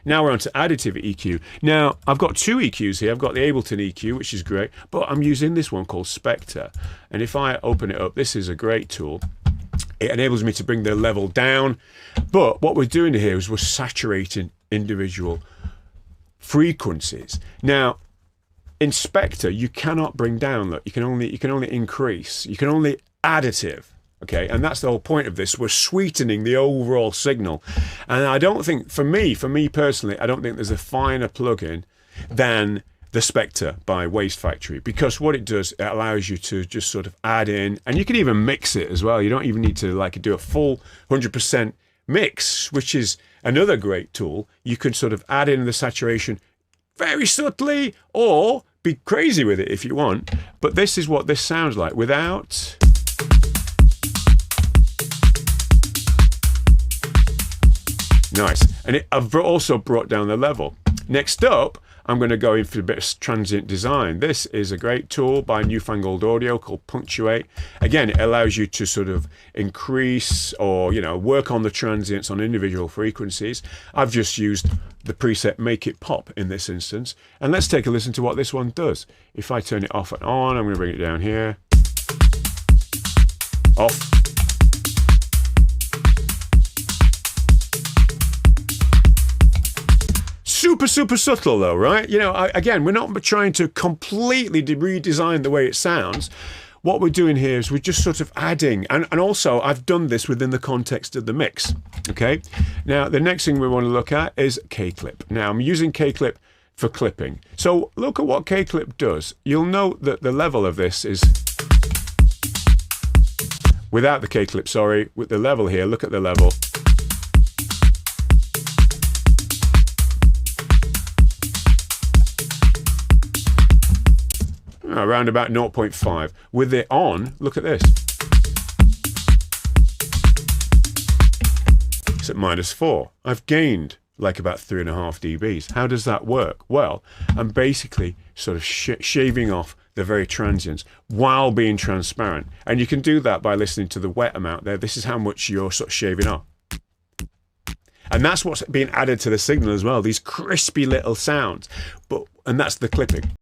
Now we're on to additive EQ. Now, I've got two EQs here. I've got the Ableton EQ, which is great, but I'm using this one called Spectre. And if I open it up, this is a great tool. It enables me to bring the level down. But what we're doing here is we're saturating individual frequencies. Now, in Spectre, you cannot bring down. Look, you can only increase. You can only additive. Okay, and that's the whole point of this. We're sweetening the overall signal. And I don't think, for me personally, I don't think there's a finer plugin than the Spectre by Waste Factory, because what it does, it allows you to just sort of add in, and you can even mix it as well. You don't even need to like do a full 100% mix, which is another great tool. You can sort of add in the saturation very subtly, or be crazy with it if you want. But this is what this sounds like without... Nice. And I've also brought down the level. Next up, I'm going to go in for a bit of transient design. This is a great tool by Newfangled Audio called Punctuate. Again, it allows you to sort of increase or, you know, work on the transients on individual frequencies. I've just used the preset Make It Pop in this instance. And let's take a listen to what this one does. If I turn it off and on, I'm going to bring it down here. Off. Super subtle though, right? You know, again, we're not trying to completely redesign the way it sounds. What we're doing here is we're just sort of adding, and also I've done this within the context of the mix, okay? Now, the next thing we want to look at is K-Clip. Now, I'm using K-Clip for clipping. So look at what K-Clip does. You'll note that the level of this is, without the K-Clip, sorry, with the level here, look at the level. Around about 0.5. With it on, look at this. It's at -4. I've gained like about 3.5 dBs. How does that work? Well, I'm basically sort of shaving off the very transients while being transparent. And you can do that by listening to the wet amount there. This is how much you're sort of shaving off. And that's what's being added to the signal as well, these crispy little sounds. And that's the clipping.